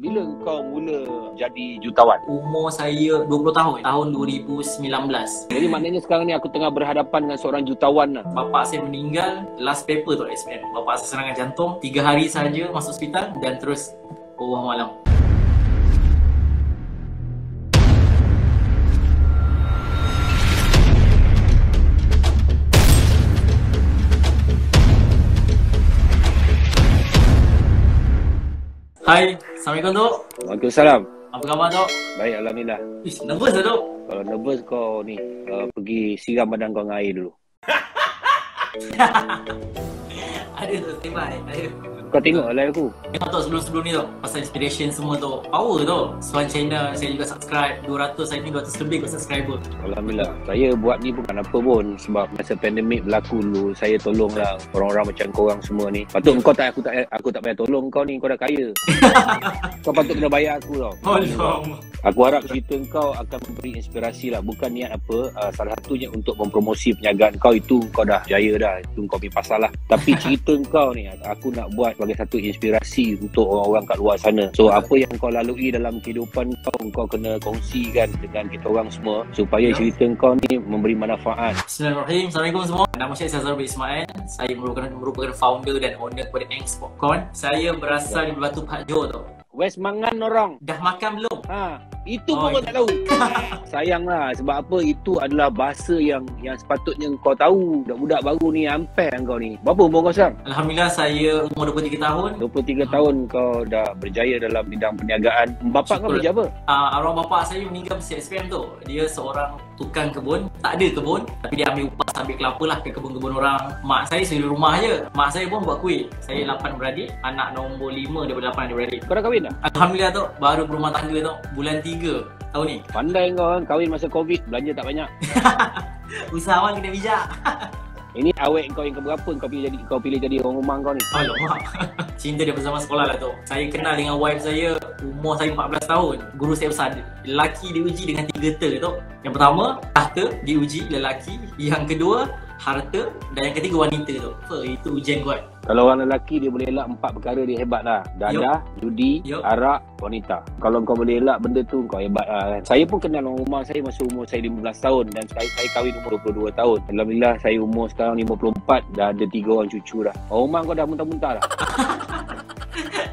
Bila kau mula jadi jutawan? Umur saya 20 tahun, tahun 2019. Jadi maknanya sekarang ni aku tengah berhadapan dengan seorang jutawan lah. Bapa saya meninggal, last paper tu SPM. Bapa saya serangan jantung, 3 hari saja masuk hospital dan terus bawah malam. Hai, Assalamualaikum Tok. Waalaikumsalam. Apa khabar Tok? Baik, Alhamdulillah. Ish, nervous dah Tok. Kalau nervous kau ni pergi siram badan kau dengan air dulu. Ada Tok, standby. Ada. Kau tengok live aku. Tengok Tok sebelum-sebelum ni Tok, pasal inspiration semua Tok. Power Tok. Swan channel, saya juga subscribe. 200, saya ni 200 lebih kot subscriber. Alhamdulillah. Saya buat ni bukan apa pun. Sebab masa pandemik berlaku dulu, saya tolonglah orang-orang macam korang semua ni. Patut kau tak, aku tak payah tolong kau ni, kau dah kaya. Kau patut kena bayar aku tau. Tolong. Aku harap cerita kau akan memberi inspirasi lah. Bukan niat apa, salah satunya untuk mempromosi perniagaan kau, itu kau dah jaya dah. Itu kau pergi pasal lah. Tapi cerita kau ni, aku nak buat sebagai satu inspirasi untuk orang-orang kat luar sana. So apa yang kau lalui dalam kehidupan kau kena kongsikan dengan kita orang semua, supaya cerita kau ni memberi manfaat. Bismillahirrahmanirrahim. Assalamualaikum semua. Nama saya Syazar bin Ismail. Saya merupakan founder dan owner kepada Angst Popcorn. Saya berasal dari Batu Pahat Johor Tok. West Mangan orang. Dah makan belum? Itu pun kau tak tahu. Sayanglah, sebab apa, itu adalah bahasa yang sepatutnya kau tahu. Budak-budak baru ni ampeh kau ni. Berapa umur kau sekarang? Alhamdulillah saya umur 23 tahun. 23 tahun kau dah berjaya dalam bidang perniagaan. Bapak kau kerja apa? Arwah bapa saya meninggal masa SPM tu. Dia seorang tukang kebun. Tak ada kebun, tapi dia ambil upah ambil kelapa lah ke kebun-kebun orang. Mak saya sendiri rumah je. Mak saya pun buat kuih. Saya 8 beradik. Anak nombor 5 daripada 8 adik-beradik. Kau dah kahwin dah? Alhamdulillah tu, baru berumah tangga tu, bulan 3 tahun ni. Pandai kau kan, kahwin masa Covid, belanja tak banyak. Usahawan kena bijak. Ini awet kau yang keberapa kau pilih jadi orang rumah kau ni? Alamak. Cinta daripada zaman sekolah lah tu. Saya kenal dengan wife saya, umur saya 14 tahun. Guru saya besar. Lelaki diuji dengan 3 ter tu. Yang pertama, tahta diuji lelaki. Yang kedua, harta. Dan yang ketiga, wanita tu. Itu ujian kuat. Kalau orang lelaki dia boleh elak 4 perkara, dia hebat lah. Dadah, judi, arak, wanita. Kalau kau boleh elak benda tu, kau hebat lah kan. Saya pun kenal orang rumah saya masa umur saya 15 tahun. Dan saya kahwin umur 22 tahun. Alhamdulillah saya umur sekarang 54. Dah ada 3 orang cucu dah. Orang rumah kau dah muntah-muntah dah.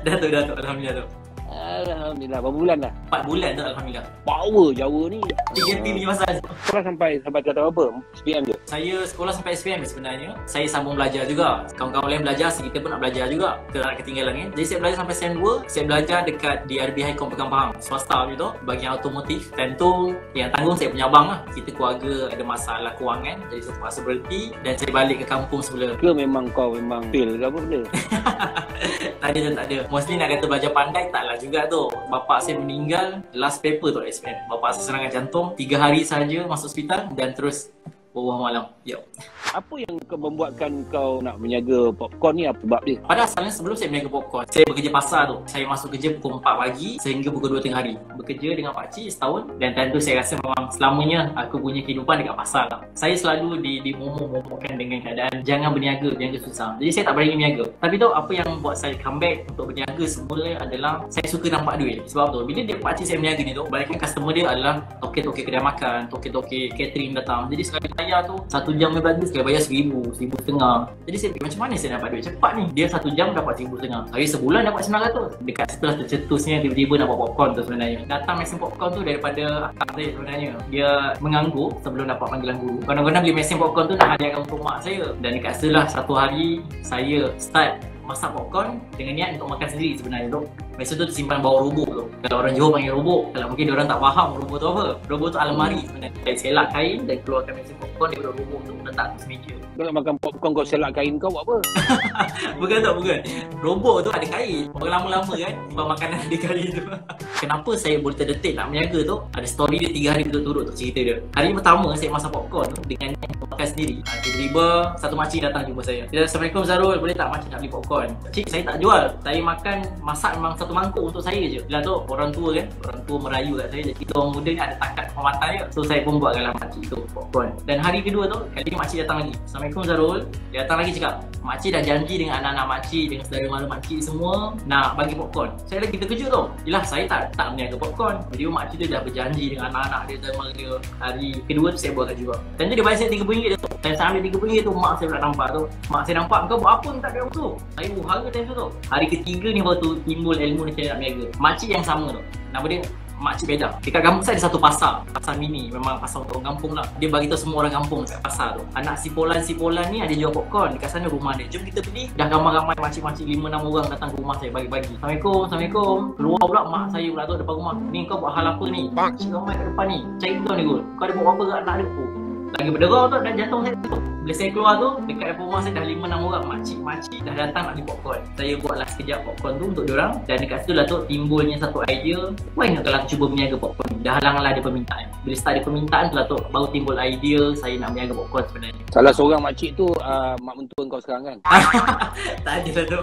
Dah tu. Alhamdulillah tu. Alhamdulillah. Berapa bulan dah? 4 bulan tu Alhamdulillah. Power Jawa ni. 3 tim ni pasal. Sekolah sampai ke tahap apa? SPM je? Saya sekolah sampai SPM sebenarnya. Saya sambung belajar juga. Kawan-kawan lain belajar, kita pun nak belajar juga. Kita nak ketinggalan kan. Jadi saya belajar sampai SEM 2. Saya belajar dekat di RBI Komputer Pahang, swasta gitu, bahagian automotif. Dan tu yang tanggung saya punya abang lah. Kita keluarga ada masalah kewangan, jadi saya terpaksa berhenti dan saya balik ke kampung semula. Ke memang kau memang fail ke apa benda? Tak ada. Mostly nak kata belajar pandai, taklah juga tu. Bapa saya meninggal, last paper tu SPM. Bapa saya serangan jantung, 3 hari saja masuk hospital dan terus bawah malam. Apa yang membuatkan kau nak berniaga popcorn ni, apa sebab dia? Pada asalnya sebelum saya berniaga popcorn, saya bekerja pasar tu. Saya masuk kerja pukul 4 pagi sehingga pukul 2 tengah hari. Bekerja dengan pakcik setahun dan tentu saya rasa memang selamanya aku punya kehidupan dekat pasar lah. Saya selalu dimomok-momokkan dengan keadaan jangan berniaga susah. Jadi saya tak berani berniaga. Tapi tu apa yang buat saya comeback untuk berniaga semula adalah saya suka nampak duit. Sebab tu bila dia pakcik saya berniaga ni tu, banyakkan customer dia adalah toke-toke kedai makan, toke-toke catering datang. Jadi sekali bayar tu 1 jam berniaga sekali bayar 1,000, 1,500. Jadi saya fikir macam mana saya dapat duit cepat ni? Dia 1 jam dapat 1,500. Hari sebulan dapat 900. Dekat setelah tercetusnya tiba-tiba nak buat popcorn tu sebenarnya. Datang mesin popcorn tu daripada akak saya sebenarnya. Dia menganggur sebelum dapat panggilan guru. Kadang-kadang beli mesin popcorn tu nak hadiahkan untuk mak saya. Dan dekat setelah 1 hari saya start masak popcorn dengan niat untuk makan sendiri sebenarnya tu. Mesin tu tersimpan bawah robot tu. Kalau orang Johor panggil robot. Kalau mungkin diorang tak faham robot tu apa. Robot tu almari sebenarnya. Saya selak kain dan keluarkan mesin popcorn daripada robot tu letak atas meja. Kau nak makan popcorn, kau selak kain kau buat apa? Bukan. Robot tu ada kain. Orang lama-lama kan simpan makanan di kain tu. Kenapa saya boleh terdetik nak berniaga tu? Ada story dia 3 hari berturut-turut tu cerita dia. Hari pertama saya masak popcorn tu dengan makan sendiri. Tiba-tiba satu makcik datang jumpa saya. Dia, Assalamualaikum Zarul, boleh tak makcik nak beli popcorn? Cik, saya tak jual. Saya makan, masak memang satu satu mangkuk untuk saya je. Bila tu orang tua kan, orang tua merayu kat saya, jadi kita orang muda ni ada takat kehormatan je. So saya pun buatkanlah makcik tu popcorn. Dan hari kedua tu, kali ni makcik datang lagi. Assalamualaikum Zarul. Dia datang lagi cakap, makcik dah janji dengan anak-anak makcik, dengan saudara mara makcik semua nak bagi popcorn. Saya lagi terkejut tu. Yelah, saya tak meniaga popcorn. Jadi makcik tu dah berjanji dengan anak-anak dia, saudara mara dia. Hari kedua tu saya buatkan juga. Dan tu dia bayar saya RM30 tu. Dan saya ambil RM30 tu, mak saya pula nampak tu. Mak saya nampak, kau buat apa ni tak kira tu? Saya buhara time tu. Hari ketiga ni baru tu timbul ilmu ni saya nak meniaga. Makcik yang sama tu. Nama dia makcik beda. Dekat kampung saya ada satu pasar mini, memang pasar untuk orang kampung lah. Dia bagi tahu semua orang kampung dekat pasar tu. Anak sipolan ni ada jual popcorn dekat sana rumah dia. Jom kita beli. Dah ramai-ramai makcik-makcik 5-6 orang datang ke rumah saya bagi-bagi. Assalamualaikum. Keluar pula mak saya pula tu depan rumah. Ni kau buat hal apa ni? Makcik ramai kat depan ni. Cari kau ni Gul. Kau ada buat apa kat anak dia? Lagi berderau tu dan jantung saya tu. Bila saya keluar tu, dekat depan rumah saya dah 5-6 orang makcik-makcik dah datang nak beli popcorn. Saya buatlah sekejap popcorn tu untuk diorang. Dan dekat situ lah tu timbulnya satu idea. Why not kalau aku cuba berniaga popcorn? Dah halang-halang ada permintaan. Bila start ada permintaan tu lah tu baru timbul idea saya nak berniaga popcorn sebenarnya. Salah seorang makcik tu mak mentua kau sekarang kan? Tak ada lah tu.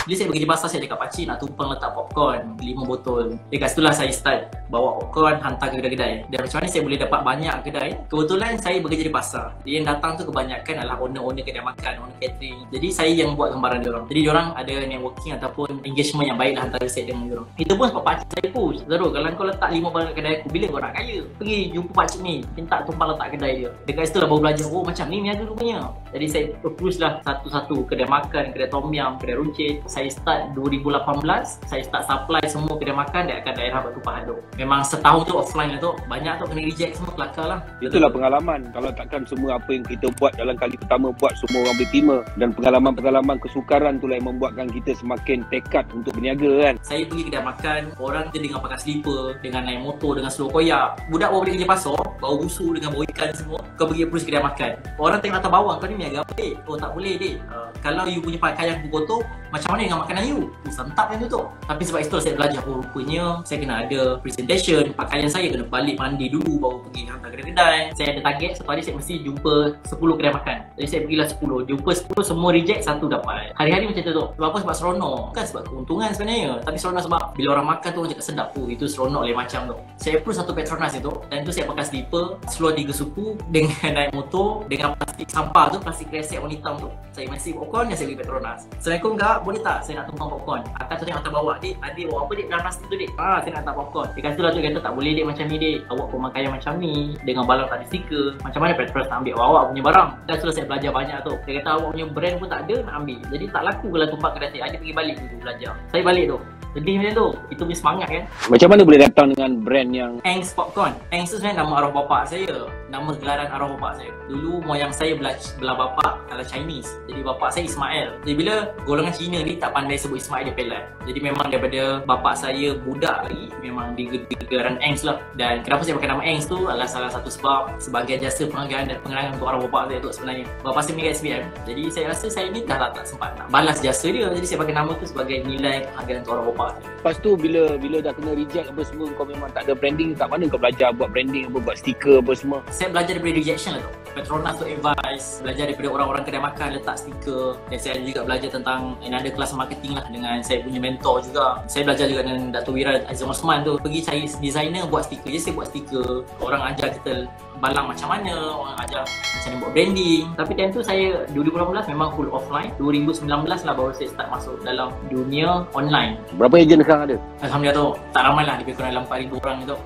Bila saya pergi di pasar, saya cakap pakcik nak tumpang letak popcorn 5 botol. Dekat situlah saya start bawa popcorn hantar ke kedai-kedai. Dan macam mana saya boleh dapat banyak kedai? Kebetulan saya bekerja di pasar. Dia yang datang tu kebanyakan adalah owner-owner kedai makan, owner catering. Jadi saya yang buat gambaran diorang. Jadi diorang ada networking ataupun engagement yang baik lah antara saya dengan diorang. Itu pun sebab pakcik saya push. Zarul, kalau kau letak 5 barang kedai aku, bila kau nak kaya? Pergi jumpa pakcik ni, minta tumpang letak kedai dia. Dekat situ lah baru belajar, oh macam ni niaga rupanya. Jadi saya approach lah satu-satu kedai makan, kedai tom yum, kedai runcit. Saya start 2018, saya start supply semua kedai makan dekat daerah Batu Pahat tu. Memang setahun tu offline lah tu, banyak tu kena reject semua, kelakar lah. Itulah pengalaman. Kalau takkan semua apa yang kita buat dalam kali pertama buat semua orang berterima. Dan pengalaman-pengalaman kesukaran tu lah yang membuatkan kita semakin tekad untuk berniaga kan. Saya pergi kedai makan, orang tu dengan pakai slipper, dengan naik motor, dengan slow koyak. Budak baru balik kerja pasar, bau busuk dengan bau ikan semua. Kau pergi approach kedai makan. Orang tengok atas bawah, kau ni niaga apa dek? Oh tak boleh dek. Kalau you punya pakaian kotor, macam mana dengan makanan you? Santap yang tu tu. Tapi sebab itu saya belajar, oh rupanya saya kena ada presentation, pakaian saya kena balik mandi dulu baru pergi hantar kedai-kedai. Saya ada target, satu hari saya mesti jumpa 10 kedai makan. Jadi saya pergilah 10, jumpa 10, semua reject, satu dapat. Hari-hari macam tu tu. Sebab apa? Sebab seronok. Bukan sebab keuntungan sebenarnya, tapi seronok sebab bila orang makan tu orang cakap sedap. Oh itu seronok lain macam tu. Saya approach satu Petronas itu, dan tu saya pakai slipper, slow 3 suku dengan naik motor, dengan plastik sampah tu, plastik kresek warna hitam tu. Saya masih popcorn dan saya beli Petronas. Assalamualaikum kak, boleh tak saya nak tumpang popcorn? Akak tu tengok atas bawah, dek, adik bawa apa dek dalam plastik tu dek? Saya nak letak popcorn. Dia kata lah tu, kata tak boleh dek macam ni dek. Awak pemakaian macam ni, dengan balang tak ada stiker. Macam mana Petronas nak ambil awak punya barang? Dan setelah saya belajar banyak tu. Dia kata awak punya brand pun tak ada nak ambil. Jadi tak laku kalau tumpang kedai saya. Adik pergi balik dulu belajar. Saya balik tu. Sedih macam tu. Itu punya semangat kan. Macam mana boleh datang dengan brand yang Ang's Popcorn. Ang's tu sebenarnya nama arwah bapak saya. Nama gelaran arwah bapak saya. Dulu moyang saya belah bapak adalah Chinese. Jadi bapak saya Ismail. Jadi bila golongan Cina ni tak pandai sebut Ismail, dia pelat. Jadi memang daripada bapak saya budak lagi, memang di gelaran Ang's lah. Dan kenapa saya pakai nama Ang's tu adalah salah satu sebab sebagai jasa penghargaan dan pengenalan untuk arwah bapak saya tu sebenarnya. Bapak saya meninggal SPM. Jadi saya rasa saya ni dah tak sempat nak balas jasa dia. Jadi saya pakai nama tu sebagai nilai penghargaan untuk arwah bapak. Lepas tu bila dah kena reject apa semua, kau memang tak ada branding, kat mana kau belajar buat branding apa, buat stiker apa semua? Saya belajar daripada rejection lah tu. Petronas tu advice, belajar daripada orang-orang kedai makan letak stiker. Dan saya juga belajar tentang another kelas marketing lah dengan saya punya mentor juga. Saya belajar juga dengan Dato' Wira Azam Osman tu. Pergi cari designer buat stiker. Jadi saya buat stiker. Orang ajar kita balang macam mana, orang ajar macam mana buat branding. Tapi time tu saya 2018 memang full offline. 2019 lah baru saya start masuk dalam dunia online. Berapa ejen sekarang ada? Alhamdulillah tu, tak ramai lah, lebih kurang dalam 4,000 orang tu.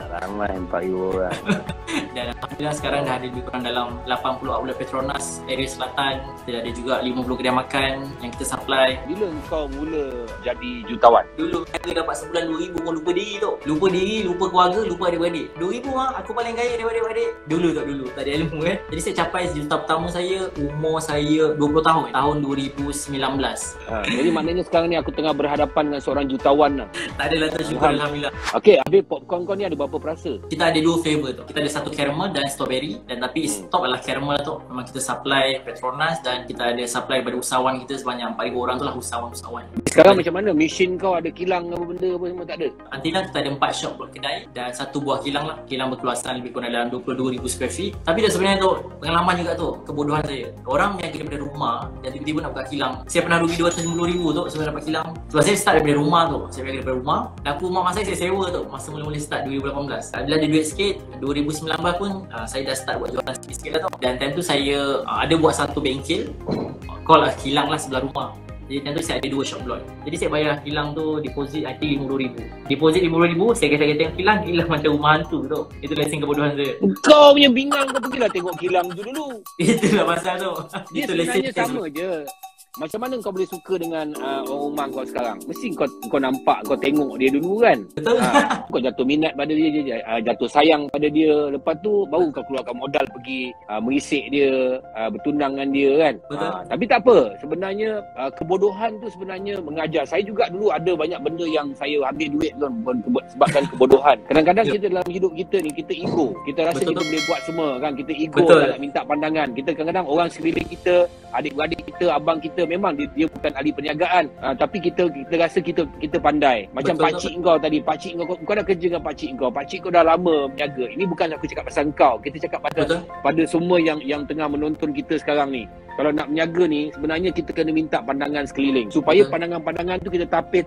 Tak ramai 4,000 orang. Dan Alhamdulillah sekarang dah ada lebih kurang dalam 80 outlet Petronas area selatan. Kita ada juga 50 kedai makan yang kita supply. Bila kau mula jadi jutawan? Dulu aku dapat sebulan 2,000 pun lupa diri tu. Lupa diri, lupa keluarga, lupa adik-beradik. 2,000 lah, aku paling kaya daripada adik-beradik. Dulu tak ada ilmu kan. Jadi saya capai juta pertama saya, umur saya 20 tahun. Tahun 2019. Jadi maknanya sekarang ni aku tengah berhadapan dengan seorang jutawan lah. Tak adalah tu, syukur Alhamdulillah. Okey, habis popcorn kau ni ada berapa perasa? Kita ada 2 flavor tu. Kita ada satu caramel caramel dan strawberry, dan tapi top adalah caramel tu. Memang kita supply Petronas dan kita ada supply pada usahawan kita sebanyak 4,000 orang tu lah, usahawan-usahawan. Sekarang macam mana? Mesin kau ada kilang apa benda apa semua tak ada? Antina kita ada 4 shop kedai dan 1 buah kilang lah. Kilang berkeluasan lebih kurang dalam 22,000 square feet. Tapi dah sebenarnya tu pengalaman juga tu, kebodohan saya. Orang yang daripada rumah dan tiba-tiba nak buka kilang. Saya pernah rugi 250,000 tu sebelum dapat kilang. Sebab saya start daripada rumah tu. Saya pergi daripada rumah dan aku mak saya sewa tu masa mula-mula start 2018. Bila ada duit sikit 2019 pun saya dah start buat jualan sikit-sikit lah tu. Dan time tu saya ada buat satu bengkel, call lah kilang lah sebelah rumah. Jadi time tu saya ada 2 shop block. Jadi saya bayar kilang tu deposit I think 50,000. Deposit 50,000, saya kata kilang macam rumah hantu tu. Itu lesen kebodohan saya. Kau punya bingang, kau pergilah tengok kilang tu dulu. Itulah pasal tu. Dia Itu sebenarnya sama je. Macam mana kau boleh suka dengan orang rumah kau sekarang? Mesti kau nampak, kau tengok dia dulu kan? Betul. Kau jatuh minat pada dia, jatuh sayang pada dia. Lepas tu baru kau keluarkan modal pergi merisik dia, bertunang dengan dia kan? Betul. Tapi tak apa. Sebenarnya kebodohan tu sebenarnya mengajar. Saya juga dulu ada banyak benda yang saya habis duit tu sebabkan kebodohan. Kadang-kadang kita dalam hidup kita ni, kita ego. Kita rasa kita boleh buat semua kan? Kita ego, tak nak minta pandangan. Kita kadang-kadang orang sekeliling kita, adik-beradik kita, abang kita, memang dia bukan ahli perniagaan, tapi kita rasa kita pandai. Macam pakcik kau tadi, pakcik kau dah kerja dengan pakcik kau dah lama berniaga. Ini bukan aku cakap pasal kau, kita cakap pada semua yang tengah menonton kita sekarang ni. Kalau nak berniaga ni, sebenarnya kita kena minta pandangan sekeliling supaya pandangan-pandangan tu kita tapir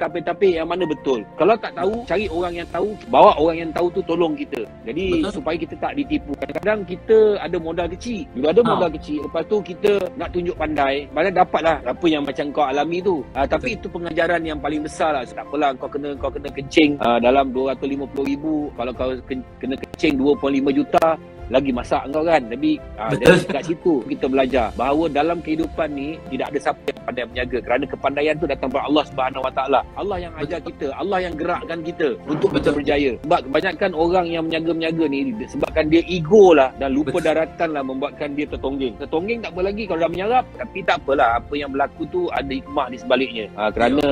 yang mana betul. Kalau tak tahu, cari orang yang tahu, bawa orang yang tahu tu tolong kita. Jadi supaya kita tak ditipu. Kadang-kadang kita ada modal kecil. Bila ada modal kecil, lepas tu kita nak tunjuk pandai, mana dapatlah apa yang macam kau alami tu. Tapi itu pengajaran yang paling besar lah. Tak apalah kau kena kencing dalam 250,000. Kalau kau kena kencing 2.5 juta, lagi masak kau kan. Tapi dari kat situ kita belajar bahawa dalam kehidupan ni tidak ada siapa yang pandai berniaga, kerana kepandaian tu datang daripada Allah Subhanahu Wa Taala. Allah yang ajar kita, Allah yang gerakkan kita untuk kita berjaya. Sebab kebanyakan orang yang berniaga ni sebabkan dia ego lah dan lupa daratan lah, membuatkan dia tertongging tak apa lagi kalau dah menyarap. Tapi tak apalah, apa yang berlaku tu ada hikmah di sebaliknya. Kerana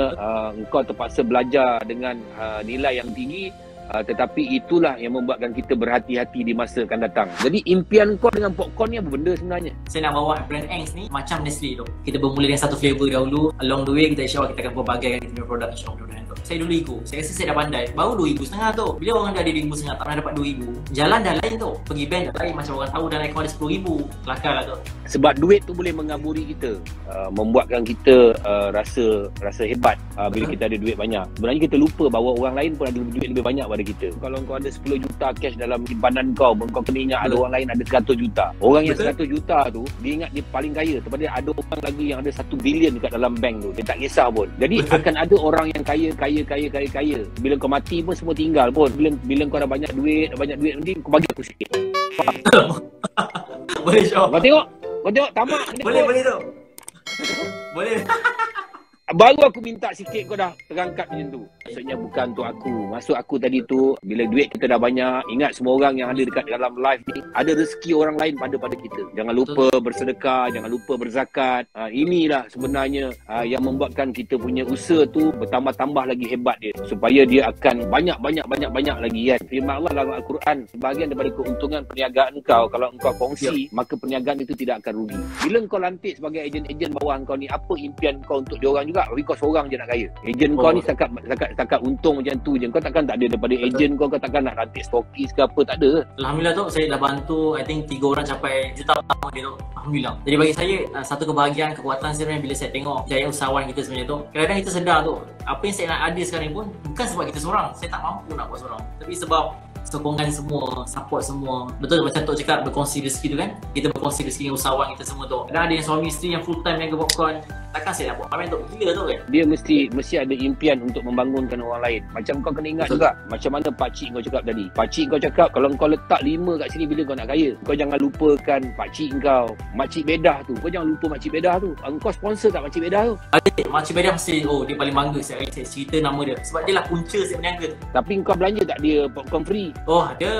engkau terpaksa belajar dengan nilai yang tinggi. Tetapi itulah yang membuatkan kita berhati-hati di masa akan datang. Jadi impian kau dengan popcorn ni apa benda sebenarnya? Saya nak bawa brand Angs ni macam Nestle tu. Kita bermula dengan satu flavor dahulu. Along the way kita insyaAllah kita akan berbagaikan kita punya produk insyaAllah. Saya dulu ego. Saya rasa saya dah pandai. Baru 2,500 tu. Bila orang dah ada 2,500 tak pernah dapat 2,000. Jalan dah lain tu. Pergi bank dah lain. Macam orang tahu dah naik ada 10,000. Kelakar lah tu. Sebab duit tu boleh mengaburi kita. Membuatkan kita rasa hebat bila kita ada duit banyak. Sebenarnya kita lupa bahawa orang lain pun ada duit lebih banyak pada kita. Kalau kau ada 10 juta cash dalam simpanan kau kena ingat ada orang lain ada 100 juta. Orang yang 100 juta tu, dia ingat dia paling kaya. Daripada ada orang lagi yang ada 1 bilion dekat dalam bank tu. Dia tak kisah pun. Jadi akan ada orang yang kaya. Bila kau mati pun semua tinggal pun. Bila kau dah banyak duit nanti kau bagi aku sikit. Boleh Syah. Kau tengok tamak. Boleh tu. Boleh. Baru aku minta sikit kau dah terangkat macam tu. Maksudnya bukan untuk aku. Maksud aku tadi tu, bila duit kita dah banyak, ingat semua orang yang ada dekat dalam live ni, ada rezeki orang lain pada kita. Jangan lupa bersedekah, jangan lupa berzakat. Inilah sebenarnya yang membuatkan kita punya usaha tu bertambah-tambah lagi hebat dia. Supaya dia akan banyak lagi kan. Firman Allah dalam Al-Quran, sebahagian daripada keuntungan perniagaan kau, kalau engkau kongsi, maka perniagaan itu tidak akan rugi. Bila engkau lantik sebagai ejen-ejen bawah engkau ni, apa impian kau untuk diorang juga? Kau seorang je nak kaya. Ejen kau ni setakat untung macam tu je. Kau takkan tak ada daripada ejen kau takkan nak rantik stokis ke apa, tak ada. Alhamdulillah tu saya dah bantu I think 3 orang capai juta pertama dia tu. Alhamdulillah. Jadi bagi saya satu kebahagiaan, kekuatan sebenarnya bila saya tengok jaya usahawan kita sebenarnya tu. Kadang-kadang kita sedar tu, apa yang saya nak ada sekarang ni pun bukan sebab kita seorang. Saya tak mampu nak buat seorang. Tapi sebab sokongan semua, support semua. Betul macam Tok cakap, berkongsi rezeki tu kan. Kita berkongsi rezeki dengan usahawan kita semua tu. Kadang ada yang suami isteri yang full time yang popcorn. Takkan saya nak buat pamer Tok, gila tu kan. Dia mesti ada impian untuk membangunkan orang lain. Macam kau kena ingat juga, macam mana pakcik kau cakap tadi. Pakcik kau cakap kalau kau letak 5 kat sini bila kau nak kaya, kau jangan lupakan pakcik kau, makcik bedah tu. Kau jangan lupa makcik bedah tu. Engkau sponsor tak makcik bedah tu? Ada, makcik bedah mesti dia paling bangga saya cerita nama dia. Sebab dia lah punca saya berniaga. Tapi kau belanja tak dia popcorn free? Oh ada.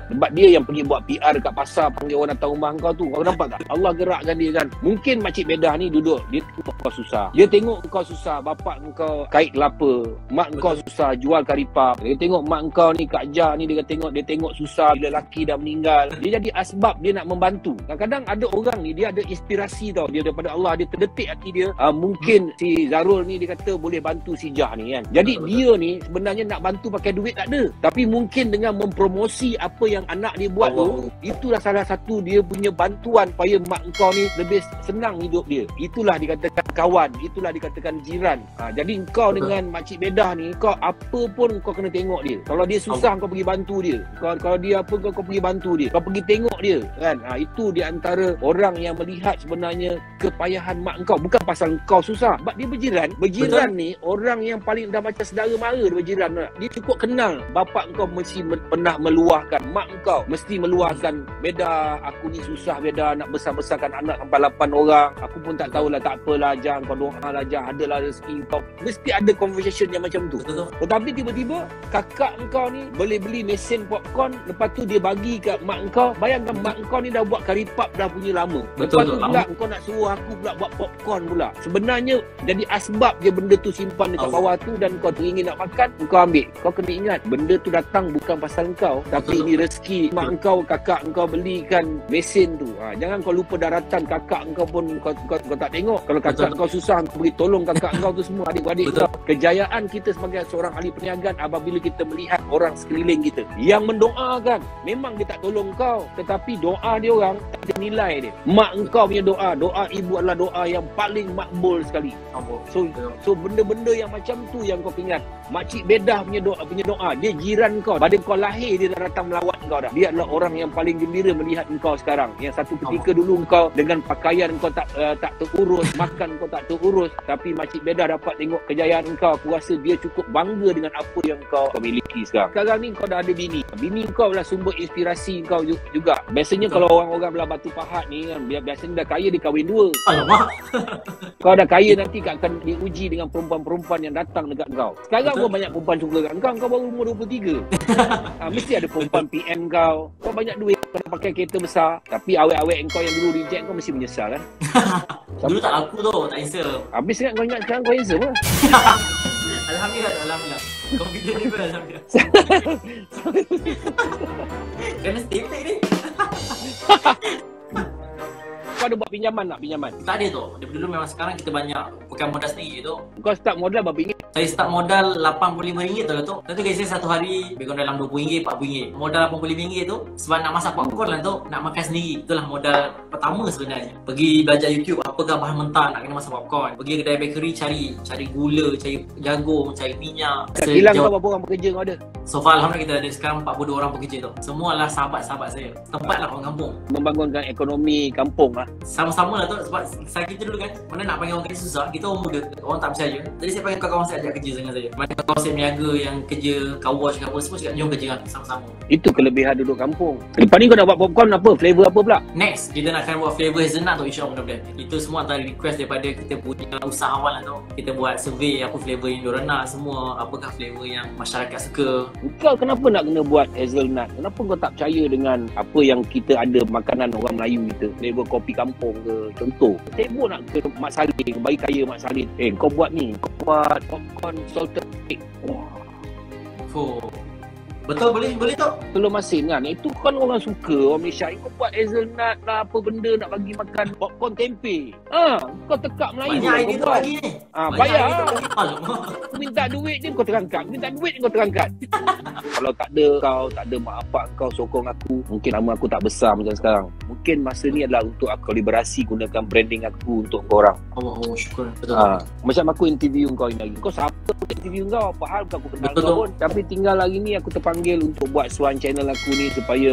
Sebab dia yang pergi buat PR dekat pasar, panggil orang datang rumah kau tu. Kau nampak tak? Allah gerakkan dia kan. Mungkin makcik bedah ni duduk, dia kau susah. Dia tengok kau susah, bapak kau kait kelapa, mak kau susah jual karipap. Dia tengok mak kau ni Kak Jah ni, dia tengok susah bila lelaki dah meninggal. Dia jadi asbab dia nak membantu. Kadang-kadang ada orang ni dia ada inspirasi tau, dia daripada Allah, dia terdetik hati dia. Mungkin si Zarul ni dia kata boleh bantu si Jah ni kan. Jadi dia ni sebenarnya nak bantu pakai duit tak ada, tapi mungkin dengan mempromosi apa yang anak dia buat tu, itulah salah satu dia punya bantuan supaya mak kau ni lebih senang hidup dia. Itulah dikatakan kawan, itulah dikatakan jiran. Jadi kau dengan Makcik Bedah ni, kau apa pun kau kena tengok dia. Kalau dia susah kau pergi bantu dia. Kalau dia apa kau pergi bantu dia. Kau pergi tengok dia kan. Itu di antara orang yang melihat sebenarnya kepayahan mak kau, bukan pasal kau susah. Sebab dia berjiran. Berjiran ni orang yang paling dah macam saudara mara dia berjiran. Dia cukup kenal. Bapak kau mesti pernah meluahkan, mak kau mesti meluahkan, Bedah aku ni susah Bedah, nak besar-besarkan anak sampai 8 orang. Aku pun tak tahulah, tak apalah Jah, kau doa lah Jah, adalah rezeki kau. Mesti ada conversation yang macam tu. Tetapi tiba-tiba kakak kau ni boleh beli mesin popcorn, lepas tu dia bagi kat mak kau. Bayangkan mak kau ni dah buat karipap dah punya lama. Lepas tu pula kau nak suruh aku pula buat popcorn pula. Sebenarnya jadi asbab je benda tu simpan dekat bawah tu, dan kau teringin nak makan, kau ambil. Kau kena ingat benda tu datang bukan pasal kau, tapi ini rezeki mak kau, kakak kau belikan mesin tu. Jangan kau lupa daratan kakak kau pun kau tak tengok. Kalau kakak kau susah, kau pergi tolong kakak kau tu semua, adik-adik kau. Kejayaan kita sebagai seorang ahli perniagaan apabila kita melihat orang sekeliling kita yang mendoakan. Memang dia tak tolong kau, tetapi doa dia orang tak ada nilai dia. Mak kau punya doa ibu adalah doa yang paling makbul sekali. So benda-benda yang macam tu yang kau ingat. Makcik Bedah punya doa, dia jiran kau. Pada kau lahir dia dah datang melawat kau dah. Dia adalah orang yang paling gembira melihat kau sekarang. Yang satu ketika dulu kau dengan pakaian kau tak terurus, makan kau tak terurus, tapi Makcik Bedah dapat tengok kejayaan kau. Aku rasa dia cukup bangga dengan apa yang kau miliki sekarang. Sekarang ni kau dah ada bini. Bini kau adalah sumber inspirasi kau juga. Biasanya kalau orang-orang belah Batu Pahat ni kan, biasanya dah kaya dia kahwin 2. Alamak. Kau dah kaya nanti akan diuji dengan perempuan-perempuan yang datang dekat kau. Sekarang pun banyak perempuan suka kat kau baru umur 23. Mesti ada perempuan PM kau. Kau banyak duit, kau nak pakai kereta besar, tapi awet-awet kau yang dulu reject kau mesti menyesal kan. Dulu tak laku tu, tak handsome. Habis kan kau ingat sekarang kau handsome lah. Alhamdulillah. Confident ni pun Alhamdulillah. Kena stay ni. Kau ada buat pinjaman tak? Tak ada tu. Daripada dulu memang sekarang kita banyak pakai modal sendiri tu. Kau start modal berapa ringgit? Saya start modal RM85 tu lah tu. Tentu gaji saya satu hari lebih kurang dalam RM20, RM40. Modal RM85 tu sebab nak masak popcorn lah tu, nak makan sendiri. Itulah modal pertama sebenarnya. Pergi belajar YouTube apakah bahan mentah nak kena masak popcorn. Pergi kedai bakery cari gula, cari jagung, cari minyak. Hilang kau berapa orang bekerja kau ada? So far Alhamdulillah kita ada sekarang 42 orang pekerja tu. Semua lah sahabat-sahabat saya. Tempat lah orang kampung. Membangunkan ekonomi kampung lah. Sama-sama lah tu. Sebab saya kita dulu kan, mana nak panggil orang kerja susah, kita orang muda, orang tak percaya. Jadi saya panggil kawan-kawan saya ajak kerja dengan saya. Mana kawan saya meniaga yang kerja car wash ke apa, semua cakap jom kerja kan sama-sama. Itu kelebihan duduk kampung. Lepas ni kau nak buat popcorn apa? Flavor apa pula? Next, kita nak akan buat flavor hazelnut tu, insyaAllah mudah-mudahan. Itu semua antara request daripada kita punya usahawan lah tu. Kita buat survey apa flavor yang diorang nak semua, apakah flavor yang masyarakat suka. Kau kenapa nak kena buat hazelnut? Kenapa kau tak percaya dengan apa yang kita ada makanan orang Melayu kita? Flavor kopi kampung ke? Contoh, tebok nak ke Mak Salin, bayi kaya Mak Salin. Kau buat ni, kau buat popcorn salted egg. Wah. Betul, boleh tak? Telur masin kan, itu kan orang suka, orang Malaysia. Kau buat hazelnut lah, apa benda nak bagi makan popcorn tempe. Kau tekak Melayu. Banyak idea tu lagi ni. Bayar lah. Aku minta duit je kau terangkat. Kalau tak ada kau, tak ada mak bapak kau sokong aku, mungkin nama aku tak besar macam sekarang. Mungkin masa ni adalah untuk aku kolaborasi gunakan branding aku untuk kau orang. Oh, syukur. Betul. Macam aku interview kau ini lagi. Kau siapa interview kau? Apa hal bukan aku kenal kau pun. Tapi tinggal hari ni aku terpanggil untuk buat suan channel aku ni supaya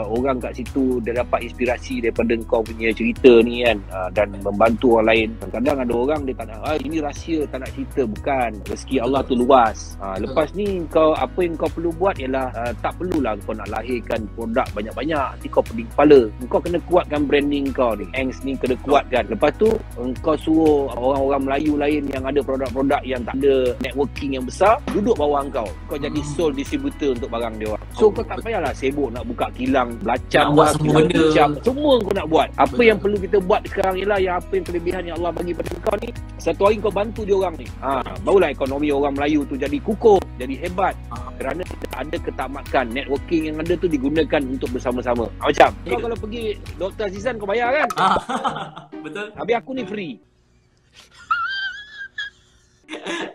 orang kat situ dia dapat inspirasi daripada kau punya cerita ni kan, dan membantu orang lain. Kadang-kadang ada orang dia tak nak, ini rahsia, tak nak cerita. Bukan, rezeki Allah tu luas. Lepas ni kau, apa yang kau perlu buat ialah tak perlulah kau nak lahirkan produk banyak-banyak. Nanti kau pening kepala. Kau kena kuatkan branding kau ni. Angst ni kena kuatkan. Lepas tu kau suruh orang-orang Melayu lain yang ada produk-produk yang tak ada networking yang besar duduk bawah kau. Kau jadi sole distributor untuk barang dia orang. So kau tak payahlah sibuk nak buka kilang belacan, nak buat semua kilang benda. puncak, semua kau nak buat. Apa Betul. yang perlu kita buat sekarang ialah yang apa yang kelebihan yang Allah bagi pada kau ni, satu hari kau bantu dia orang ni. Barulah ekonomi orang Melayu tu jadi kukuh, jadi hebat. Kerana ada ketamakan, networking yang ada tu digunakan untuk bersama-sama. Macam kau kalau pergi Dr. Azizan kau bayar kan? Betul. Habis aku ni free.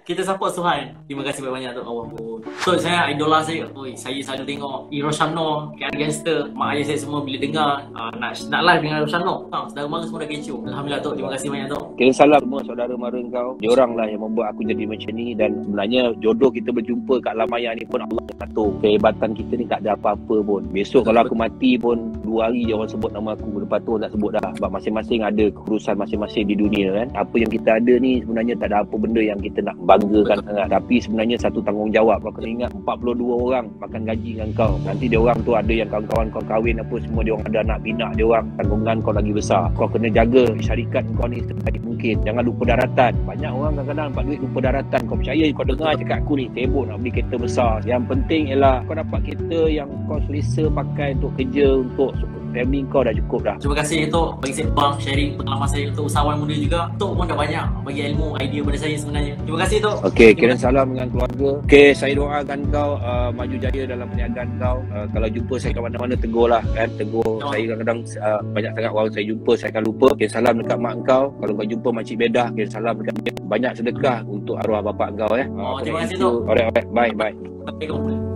Kita support Suhan. Terima kasih banyak-banyak Tok Allah pun. So saya idola saya. Saya selalu tengok Iro Shamno, KR Gangster. Mak ayah saya semua bila dengar nak live dengan Iro Shamno. Saudara mara semua dah kecoh. Alhamdulillah Tok, terima kasih banyak Tok. Kirim salam semua saudara mara kau. Diorang lah yang membuat aku jadi macam ni. Dan sebenarnya jodoh kita berjumpa kat alam maya ni pun Allah yang atur. Kehebatan kita ni tak ada apa-apa pun. Besok kalau aku mati pun 2 hari je orang sebut nama aku. Lepas tu orang tak sebut dah. Sebab masing-masing ada keurusan masing-masing di dunia kan. Apa yang kita ada ni sebenarnya tak ada apa benda yang kita nak banggakan sangat. Tapi sebenarnya satu tanggungjawab. Kau kena ingat 42 orang makan gaji dengan kau. Nanti dia orang tu ada yang kawan-kawan kau kahwin apa semua, dia orang ada anak pinak dia orang. Tanggungan kau lagi besar. Kau kena jaga syarikat kau ni sebaik mungkin. Jangan lupa daratan. Banyak orang kadang-kadang dapat duit lupa daratan. Kau percaya kau dengar cakap aku ni sibuk nak beli kereta besar. Yang penting ialah kau dapat kereta yang kau selesa pakai untuk kerja, untuk family kau dah cukup dah. Terima kasih Tok bagi saya bang sharing pengalaman saya untuk usahawan muda juga. Tok pun dah banyak bagi ilmu, idea pada saya sebenarnya. Terima kasih Tok. Okey, kirim salam dengan keluarga. Okey, saya doakan kau maju jaya dalam perniagaan kau. Kalau jumpa saya kat mana-mana tegurlah kan. Tegur saya kadang-kadang banyak sangat orang saya jumpa saya akan lupa. Kirim salam dekat mak kau. Kalau kau jumpa makcik Bedah, kirim salam dekat dia. Banyak sedekah untuk arwah bapak kau ya. Terima kasih Tok. Alright, bye. Assalamualaikum.